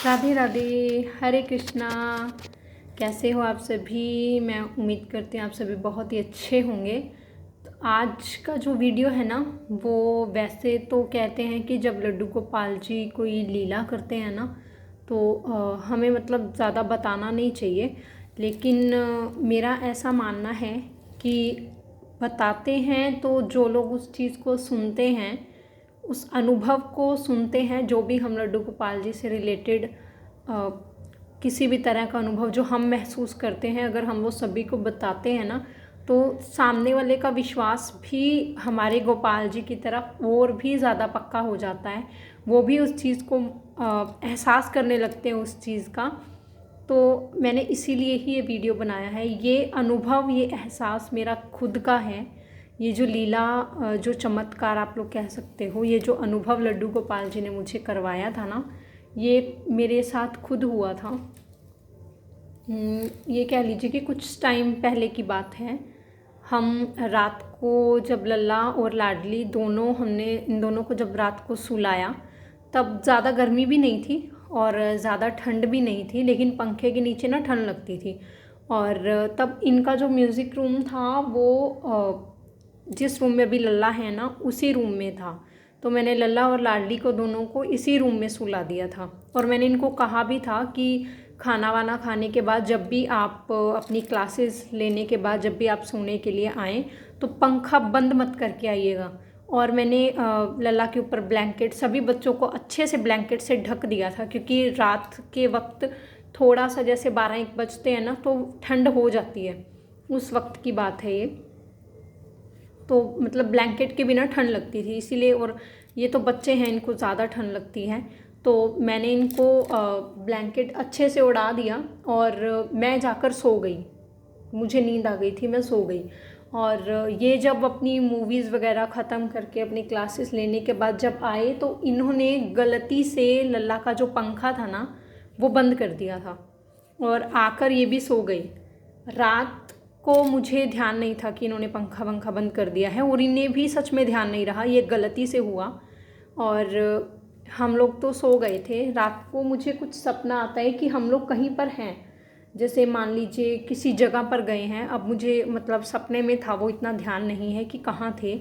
राधे राधे। हरे कृष्णा। कैसे हो आप सभी? मैं उम्मीद करती हूँ आप सभी बहुत ही अच्छे होंगे। तो आज का जो वीडियो है ना, वो वैसे तो कहते हैं कि जब लड्डू गोपाल जी कोई लीला करते हैं ना, तो हमें मतलब ज़्यादा बताना नहीं चाहिए। लेकिन मेरा ऐसा मानना है कि बताते हैं तो जो लोग उस चीज़ को सुनते हैं, उस अनुभव को सुनते हैं, जो भी हम लड्डू गोपाल जी से रिलेटेड किसी भी तरह का अनुभव जो हम महसूस करते हैं, अगर हम वो सभी को बताते हैं ना, तो सामने वाले का विश्वास भी हमारे गोपाल जी की तरफ और भी ज़्यादा पक्का हो जाता है। वो भी उस चीज़ को एहसास करने लगते हैं उस चीज़ का। तो मैंने इसीलिए ही ये वीडियो बनाया है। ये अनुभव, ये एहसास मेरा खुद का है। ये जो लीला, जो चमत्कार आप लोग कह सकते हो, ये जो अनुभव लड्डू गोपाल जी ने मुझे करवाया था ना, ये मेरे साथ खुद हुआ था। ये कह लीजिए कि कुछ टाइम पहले की बात है। हम रात को जब लल्ला और लाडली दोनों, हमने इन दोनों को जब रात को सुलाया, तब ज़्यादा गर्मी भी नहीं थी और ज़्यादा ठंड भी नहीं थी, लेकिन पंखे के नीचे ना ठंड लगती थी। और तब इनका जो म्यूज़िक रूम था वो जिस रूम में अभी लल्ला है ना, उसी रूम में था। तो मैंने लल्ला और लाडली को दोनों को इसी रूम में सुला दिया था। और मैंने इनको कहा भी था कि खाना वाना खाने के बाद जब भी आप अपनी क्लासेस लेने के बाद जब भी आप सोने के लिए आएँ, तो पंखा बंद मत करके आइएगा। और मैंने लल्ला के ऊपर ब्लैंकेट, सभी बच्चों को अच्छे से ब्लैंकेट से ढक दिया था, क्योंकि रात के वक्त थोड़ा सा जैसे 12-1 बजते हैं ना, तो ठंड हो जाती है। उस वक्त की बात है ये। तो मतलब ब्लैंकेट के बिना ठंड लगती थी, इसीलिए। और ये तो बच्चे हैं, इनको ज़्यादा ठंड लगती है। तो मैंने इनको ब्लैंकेट अच्छे से उड़ा दिया और मैं जाकर सो गई। मुझे नींद आ गई थी, मैं सो गई। और ये जब अपनी मूवीज़ वगैरह ख़त्म करके अपनी क्लासेस लेने के बाद जब आए, तो इन्होंने गलती से लल्ला का जो पंखा था ना, वो बंद कर दिया था और आकर ये भी सो गई। रात को मुझे ध्यान नहीं था कि इन्होंने पंखा वंखा बंद कर दिया है, और इन्हें भी सच में ध्यान नहीं रहा, ये गलती से हुआ। और हम लोग तो सो गए थे। रात को मुझे कुछ सपना आता है कि हम लोग कहीं पर हैं, जैसे मान लीजिए किसी जगह पर गए हैं। अब मुझे मतलब सपने में था, वो इतना ध्यान नहीं है कि कहाँ थे,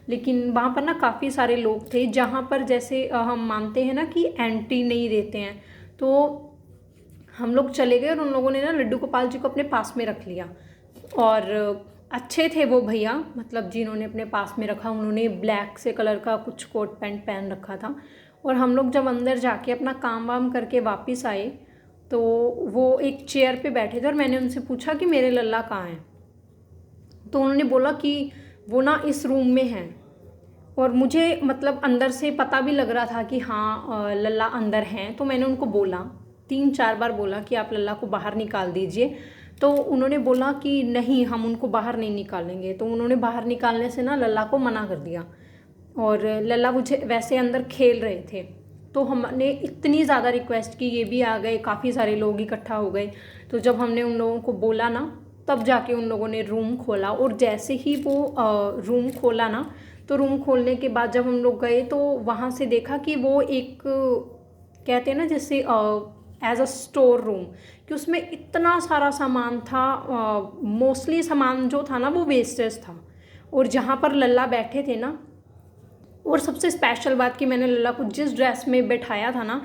लेकिन वहाँ पर ना काफ़ी सारे लोग थे, जहाँ पर जैसे हम मानते हैं ना कि एंट्री नहीं देते हैं। तो हम लोग चले गए और उन लोगों ने ना लड्डू गोपाल जी को अपने पास में रख लिया। और अच्छे थे वो भैया, मतलब जिन्होंने अपने पास में रखा, उन्होंने ब्लैक से कलर का कुछ कोट पैंट पहन रखा था। और हम लोग जब अंदर जाके अपना काम वाम करके वापस आए, तो वो एक चेयर पे बैठे थे और मैंने उनसे पूछा कि मेरे लल्ला कहाँ हैं। तो उन्होंने बोला कि वो ना इस रूम में हैं। और मुझे मतलब अंदर से पता भी लग रहा था कि हाँ लल्ला अंदर हैं। तो मैंने उनको बोला, 3-4 बार बोला कि आप लल्ला को बाहर निकाल दीजिए। तो उन्होंने बोला कि नहीं, हम उनको बाहर नहीं निकालेंगे। तो उन्होंने बाहर निकालने से ना लल्ला को मना कर दिया। और लल्ला मुझे वैसे अंदर खेल रहे थे। तो हमने इतनी ज़्यादा रिक्वेस्ट की, ये भी आ गए, काफ़ी सारे लोग इकट्ठा हो गए। तो जब हमने उन लोगों को बोला ना, तब जाके उन लोगों ने रूम खोला। और जैसे ही वो रूम खोला ना, तो रूम खोलने के बाद जब हम लोग गए, तो वहाँ से देखा कि वो एक, कहते हैं ना जैसे एज अ स्टोर रूम, कि उसमें इतना सारा सामान था। मोस्टली सामान जो था ना, वो वेस्टेज था। और जहाँ पर लल्ला बैठे थे ना, और सबसे स्पेशल बात कि मैंने लल्ला को जिस ड्रेस में बैठाया था ना,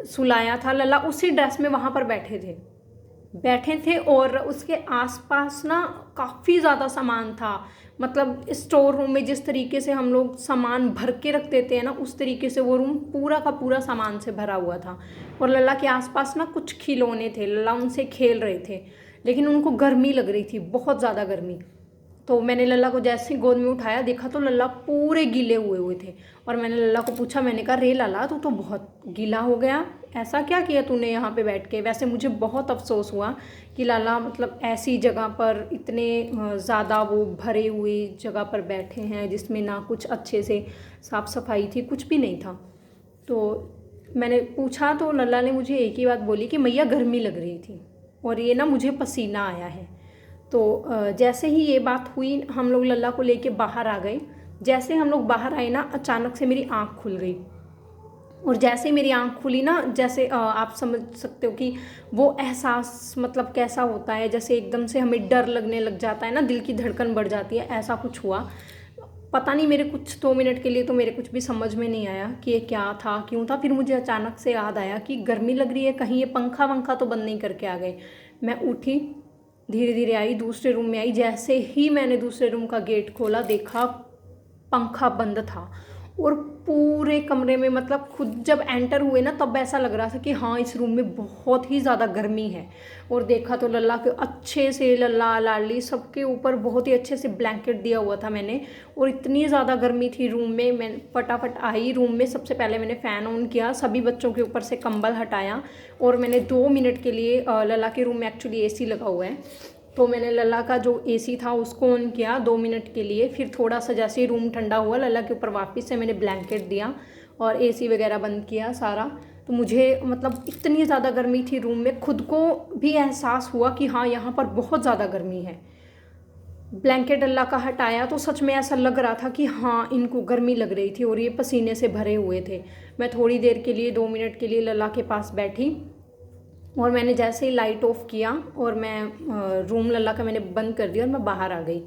सुलाया था, लल्ला उसी ड्रेस में वहाँ पर बैठे थे। और उसके आसपास ना काफ़ी ज़्यादा सामान था। मतलब स्टोर रूम में जिस तरीके से हम लोग सामान भर के रख देते हैं ना, उस तरीके से वो रूम पूरा का पूरा सामान से भरा हुआ था। और लल्ला के आसपास ना कुछ खिलौने थे, लल्ला उनसे खेल रहे थे, लेकिन उनको गर्मी लग रही थी, बहुत ज़्यादा गर्मी। तो मैंने लल्ला को जैसे ही गोद में उठाया, देखा तो लल्ला पूरे गीले हुए हुए थे। और मैंने लल्ला को पूछा, मैंने कहा रे लल्ला, तू तो बहुत गीला हो गया, ऐसा क्या किया तूने यहाँ पे बैठ के? वैसे मुझे बहुत अफसोस हुआ कि लल्ला मतलब ऐसी जगह पर, इतने ज़्यादा वो भरे हुए जगह पर बैठे हैं, जिसमें ना कुछ अच्छे से साफ़ सफाई थी, कुछ भी नहीं था। तो मैंने पूछा तो लल्ला ने मुझे एक ही बात बोली कि मैया गर्मी लग रही थी और ये ना मुझे पसीना आया है। तो जैसे ही ये बात हुई, हम लोग लल्ला को लेके बाहर आ गए। जैसे हम लोग बाहर आए ना, अचानक से मेरी आँख खुल गई। और जैसे ही मेरी आँख खुली ना, जैसे आप समझ सकते हो कि वो एहसास मतलब कैसा होता है, जैसे एकदम से हमें डर लगने लग जाता है ना, दिल की धड़कन बढ़ जाती है, ऐसा कुछ हुआ। पता नहीं मेरे कुछ 2 मिनट के लिए तो मेरे कुछ भी समझ में नहीं आया कि ये क्या था, क्यों था। फिर मुझे अचानक से याद आया कि गर्मी लग रही है, कहीं ये पंखा वंखा तो बंद नहीं करके आ गए। मैं उठी, धीरे धीरे आई, दूसरे रूम में आई। जैसे ही मैंने दूसरे रूम का गेट खोला, देखा पंखा बंद था। और पूरे कमरे में मतलब खुद जब एंटर हुए ना, तब ऐसा लग रहा था कि हाँ इस रूम में बहुत ही ज़्यादा गर्मी है। और देखा तो लल्ला के अच्छे से, लल्ला लाडली सबके ऊपर बहुत ही अच्छे से ब्लैंकेट दिया हुआ था मैंने। और इतनी ज़्यादा गर्मी थी रूम में, मैं फटाफट आई रूम में। सबसे पहले मैंने फ़ैन ऑन किया, सभी बच्चों के ऊपर से कंबल हटाया, और मैंने 2 मिनट के लिए, लल्ला के रूम में एक्चुअली एसी लगा हुआ है, तो मैंने लल्ला का जो एसी था उसको ऑन किया 2 मिनट के लिए। फिर थोड़ा सा जैसे ही रूम ठंडा हुआ, लल्ला के ऊपर वापस से मैंने ब्लैंकेट दिया और एसी वगैरह बंद किया सारा। तो मुझे मतलब इतनी ज़्यादा गर्मी थी रूम में, खुद को भी एहसास हुआ कि हाँ यहाँ पर बहुत ज़्यादा गर्मी है। ब्लैंकेट लल्ला का हटाया तो सच में ऐसा लग रहा था कि हाँ इनको गर्मी लग रही थी, और ये पसीने से भरे हुए थे। मैं थोड़ी देर के लिए, 2 मिनट के लिए लल्ला के पास बैठी, और मैंने जैसे ही लाइट ऑफ किया और मैं रूम लल्ला का मैंने बंद कर दिया और मैं बाहर आ गई।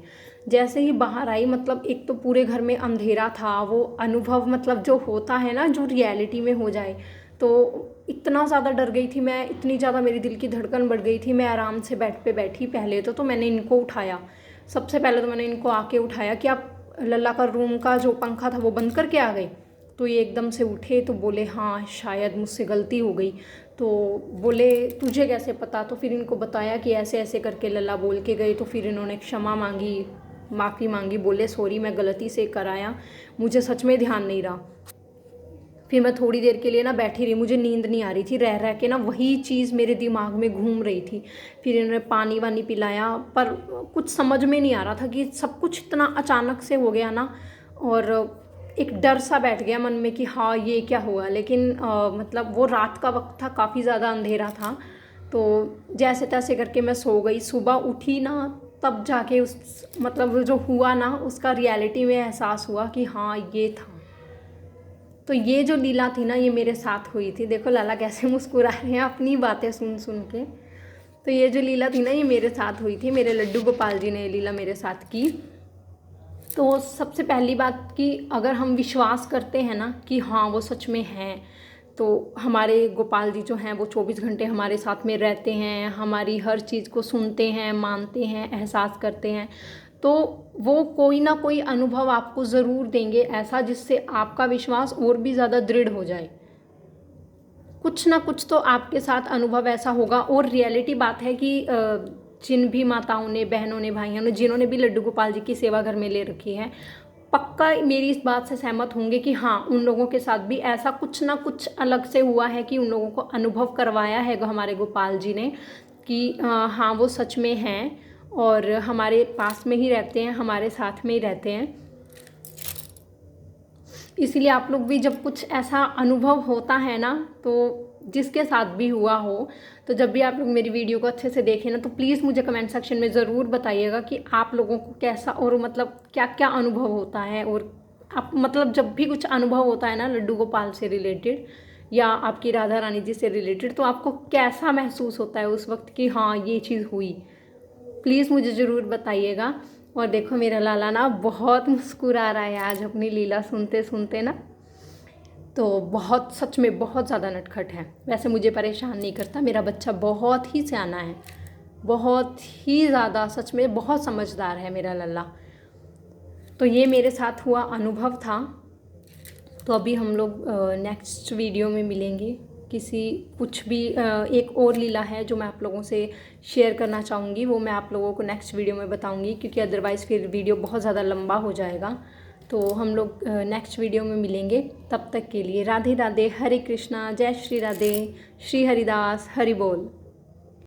जैसे ही बाहर आई, मतलब एक तो पूरे घर में अंधेरा था, वो अनुभव मतलब जो होता है ना, जो रियलिटी में हो जाए, तो इतना ज़्यादा डर गई थी मैं, इतनी ज़्यादा मेरी दिल की धड़कन बढ़ गई थी। मैं आराम से बेड पे बैठी, पहले तो मैंने इनको उठाया। सबसे पहले तो मैंने इनको आके उठाया कि आप लल्ला का रूम का जो पंखा था वो बंद करके आ गए। तो ये एकदम से उठे, तो बोले हाँ शायद मुझसे गलती हो गई। तो बोले तुझे कैसे पता? तो फिर इनको बताया कि ऐसे ऐसे करके लल्ला बोल के गए। तो फिर इन्होंने क्षमा मांगी, माफ़ी मांगी, बोले सॉरी मैं गलती से कराया, मुझे सच में ध्यान नहीं रहा। फिर मैं थोड़ी देर के लिए ना बैठी रही, मुझे नींद नहीं आ रही थी, रह रह के ना वही चीज़ मेरे दिमाग में घूम रही थी। फिर इन्होंने पानी वानी पिलाया, पर कुछ समझ में नहीं आ रहा था कि सब कुछ इतना अचानक से हो गया ना, और एक डर सा बैठ गया मन में कि हाँ ये क्या हुआ। लेकिन मतलब वो रात का वक्त था, काफ़ी ज़्यादा अंधेरा था, तो जैसे तैसे करके मैं सो गई। सुबह उठी ना, तब जाके उस मतलब जो हुआ ना उसका रियलिटी में एहसास हुआ कि हाँ ये था। तो ये जो लीला थी ना, ये मेरे साथ हुई थी। देखो लाला कैसे मुस्कुरा रहे हैं अपनी बातें सुन सुन के। तो ये जो लीला थी ना, ये मेरे साथ हुई थी, मेरे लड्डू गोपाल जी ने ये लीला मेरे साथ की। तो सबसे पहली बात कि अगर हम विश्वास करते हैं ना कि हाँ वो सच में हैं, तो हमारे गोपाल जी जो हैं वो 24 घंटे हमारे साथ में रहते हैं, हमारी हर चीज़ को सुनते हैं, मानते हैं, एहसास करते हैं, तो वो कोई ना कोई अनुभव आपको ज़रूर देंगे ऐसा जिससे आपका विश्वास और भी ज़्यादा दृढ़ हो जाए। कुछ ना कुछ तो आपके साथ अनुभव ऐसा होगा। और रियलिटी बात है कि जिन भी माताओं ने, बहनों ने, भाइयों ने, जिन्होंने भी लड्डू गोपाल जी की सेवा घर में ले रखी है, पक्का मेरी इस बात से सहमत होंगे कि हाँ उन लोगों के साथ भी ऐसा कुछ ना कुछ अलग से हुआ है कि उन लोगों को अनुभव करवाया है हमारे गोपाल जी ने कि हाँ वो सच में हैं और हमारे पास में ही रहते हैं, हमारे साथ में ही रहते हैं। इसीलिए आप लोग भी जब कुछ ऐसा अनुभव होता है ना, तो जिसके साथ भी हुआ हो, तो जब भी आप लोग मेरी वीडियो को अच्छे से देखें ना, तो प्लीज़ मुझे कमेंट सेक्शन में ज़रूर बताइएगा कि आप लोगों को कैसा और मतलब क्या क्या अनुभव होता है। और आप मतलब जब भी कुछ अनुभव होता है ना लड्डू गोपाल से रिलेटेड या आपकी राधा रानी जी से रिलेटेड, तो आपको कैसा महसूस होता है उस वक्त कि हाँ ये चीज़ हुई, प्लीज़ मुझे ज़रूर बताइएगा। और देखो मेरा लाला ना बहुत मुस्कुरा रहा है आज अपनी लीला सुनते सुनते ना, तो बहुत सच में बहुत ज़्यादा नटखट है। वैसे मुझे परेशान नहीं करता, मेरा बच्चा बहुत ही सियाना है, बहुत ही ज़्यादा, सच में बहुत समझदार है मेरा लल्ला। तो ये मेरे साथ हुआ अनुभव था। तो अभी हम लोग नेक्स्ट वीडियो में मिलेंगे। किसी कुछ भी एक और लीला है जो मैं आप लोगों से शेयर करना चाहूँगी, वो मैं आप लोगों को नेक्स्ट वीडियो में बताऊँगी, क्योंकि अदरवाइज़ फिर वीडियो बहुत ज़्यादा लंबा हो जाएगा। तो हम लोग नेक्स्ट वीडियो में मिलेंगे। तब तक के लिए राधे राधे, हरे कृष्णा, जय श्री राधे, श्री हरिदास, हरि बोल।